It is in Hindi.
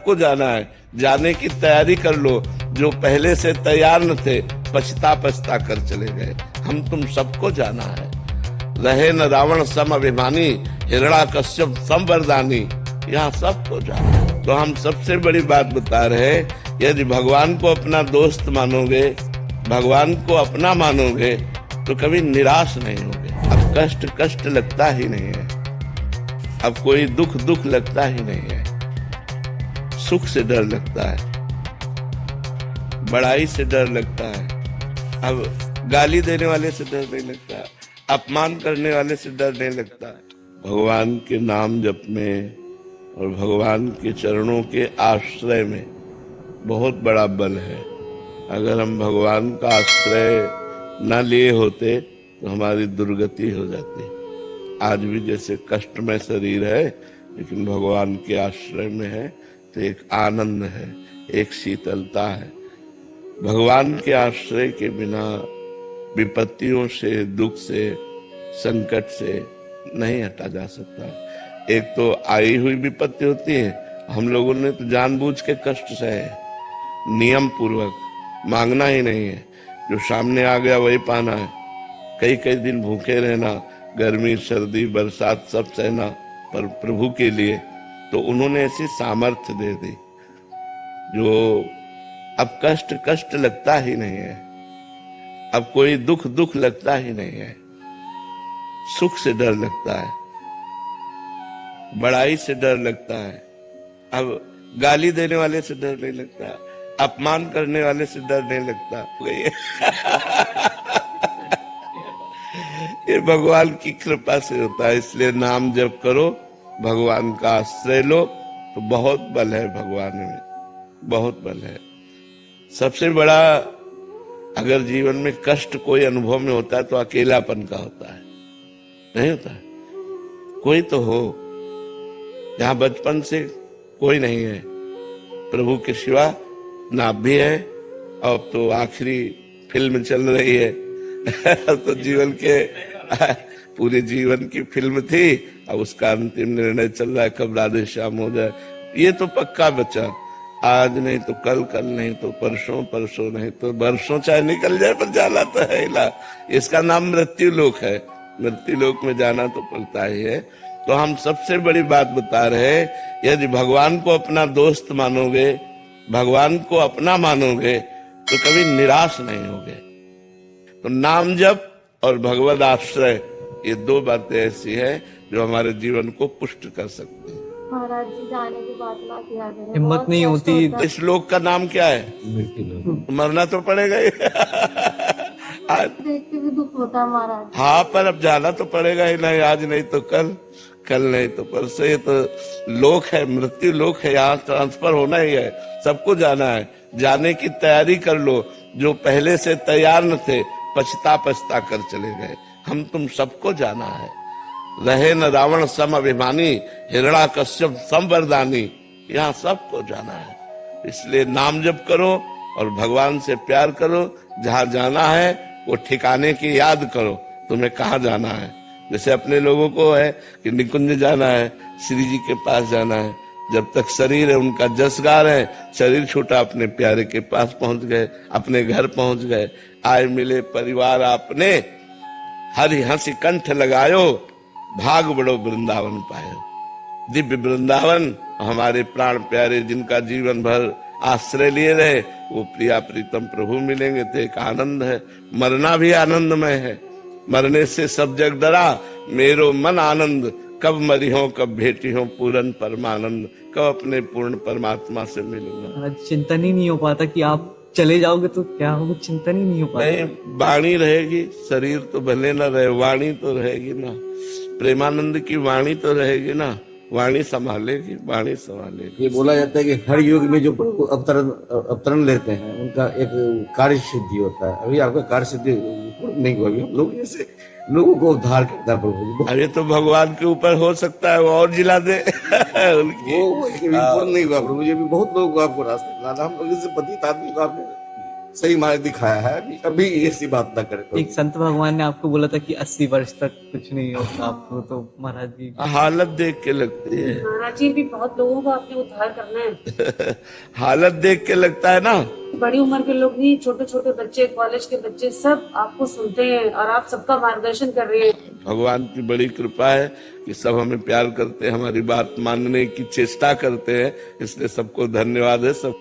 सबको जाना है, जाने की तैयारी कर लो। जो पहले से तैयार न थे, पछता पछता कर चले गए। हम तुम सबको जाना है। रहे न रावण सम अभिमानी, हिरण्याकश्यप सम वरदानी, यहाँ सबको जाना है। तो हम सबसे बड़ी बात बता रहे हैं, यदि भगवान को अपना दोस्त मानोगे, भगवान को अपना मानोगे, तो कभी निराश नहीं होगे। अब कष्ट कष्ट लगता ही नहीं है, अब कोई दुख दुख लगता ही नहीं है। सुख से डर लगता है, बड़ाई से डर लगता है। अब गाली देने वाले से डर नहीं लगता, अपमान करने वाले से डर नहीं लगता। भगवान के नाम जप में और भगवान के चरणों के आश्रय में बहुत बड़ा बल है। अगर हम भगवान का आश्रय न लिए होते तो हमारी दुर्गति हो जाती। आज भी जैसे कष्टमय शरीर है, लेकिन भगवान के आश्रय में है तो एक आनंद है, एक शीतलता है। भगवान के आश्रय के बिना विपत्तियों से, दुख से, संकट से नहीं हटा जा सकता। एक तो आई हुई विपत्ति होती है, हम लोगों ने तो जानबूझ के कष्ट सहे, नियम पूर्वक, मांगना ही नहीं है, जो सामने आ गया वही पाना है। कई कई दिन भूखे रहना, गर्मी सर्दी बरसात सब सहना, पर प्रभु के लिए तो उन्होंने ऐसी सामर्थ्य दे दी जो अब कष्ट कष्ट लगता ही नहीं है, अब कोई दुख दुख लगता ही नहीं है। सुख से डर लगता है, बड़ाई से डर लगता है। अब गाली देने वाले से डर नहीं लगता, अपमान करने वाले से डर नहीं लगता। ये भगवान की कृपा से होता है। इसलिए नाम जप करो, भगवान का आश्रय लो, तो बहुत बल है भगवान में, बहुत बल है। सबसे बड़ा अगर जीवन में कष्ट कोई अनुभव में होता है तो अकेलापन का होता है, नहीं होता है? कोई तो हो, जहां बचपन से कोई नहीं है, प्रभु के सिवा ना भी है। अब तो आखिरी फिल्म चल रही है तो जीवन के पूरे जीवन की फिल्म थी, अब उसका अंतिम निर्णय चल रहा है, कब राधे श्याम हो जाए। ये तो पक्का बचा, आज नहीं तो कल, कल नहीं तो परसों, परसों नहीं तो बरसों चाहे निकल जाए, पर जाना तो है इला। इसका नाम मृत्यु लोक है, मृत्यु लोक में जाना तो पड़ता ही है। तो हम सबसे बड़ी बात बता रहे हैं, यदि भगवान को अपना दोस्त मानोगे, भगवान को अपना मानोगे, तो कभी निराश नहीं होगे। तो नाम जप और भगवद आश्रय, ये दो बातें ऐसी है जो हमारे जीवन को पुष्ट कर सकती है। महाराज जी जाने की बात ना किया करें, हिम्मत नहीं होती। इस लोक का नाम क्या है? मरना तो पड़ेगा ही। आज देख के भी दुख होता है महाराज। हाँ, पर अब जाना तो पड़ेगा ही, नहीं आज नहीं तो कल, कल नहीं तो परसों। ये तो लोक है, मृत्यु लोक है, यहाँ ट्रांसफर होना ही है, सबको जाना है। जाने की तैयारी कर लो। जो पहले से तैयार न थे, पछता पछता कर चले गए। हम तुम सबको जाना है। रहे न रावण सम अभिमानी, हिरण्याकश्यप सम वरदानी, यहाँ सबको जाना है। इसलिए नाम जप करो और भगवान से प्यार करो। जहाँ जाना है वो ठिकाने की याद करो, तुम्हें कहाँ जाना है। जैसे अपने लोगों को है कि निकुंज जाना है, श्री जी के पास जाना है। जब तक शरीर है उनका जस गा रहे हैं, शरीर छूटा अपने प्यारे के पास पहुंच गए, अपने घर पहुंच गए। आए मिले परिवार आपने, हरि हंसी कंठ लगायो, भाग बड़ो वृंदावन पायो। दिव्य वृंदावन हमारे प्राण प्यारे जिनका जीवन भर आश्रय लिए रहे, वो प्रिया प्रीतम प्रभु मिलेंगे तो एक आनंद है। मरना भी आनंदमय है, मरने से सब जग डरा, मेरो मन आनंद, कब मरी हो कब भेटी हो पूर्ण परमानंद, कब अपने पूर्ण परमात्मा से मिलूंगा। चिंतन ही नहीं हो पाता कि आप चले जाओगे तो क्या होगा, चिंतन ही नहीं हो पाता। नहीं, वाणी रहेगी, शरीर तो भले न रहे, वाणी तो रहेगी ना। प्रेमानंद की वाणी तो रहेगी ना, वाणी संभालेगी, वाणी संभालेगी। ये बोला जाता है कि हर युग में जो प्रभु अवतरण लेते हैं उनका एक कार्य सिद्धि होता है। अभी आपका कार्य सिद्धि नहीं हुआ, लोग जैसे लोगों को उद्धार करता है प्रभु। अरे तो भगवान के ऊपर हो सकता है वो और जिला दे। उनकी वो नहीं हुआ प्रभु जी, भी बहुत लोगों को आपको रास्ते दिलाना। हम लोग जैसे पतित आदमी को आपने सही मार्ग दिखाया है। अभी ऐसी बात ना करें तो। एक संत भगवान ने आपको बोला था कि 80 वर्ष तक कुछ नहीं होगा आपको, तो महाराज जी हालत देख के लगती है। महाराज जी भी बहुत लोगों का आपने उद्धार करना है। हालत देख के लगता है ना। बड़ी उम्र के लोग नहीं, छोटे छोटे बच्चे, कॉलेज के बच्चे सब आपको सुनते हैं और आप सबका मार्गदर्शन कर रहे हैं। भगवान की बड़ी कृपा है कि सब हमें प्यार करते हैं, हमारी बात मानने की चेष्टा करते हैं, इसलिए सबको धन्यवाद है। सब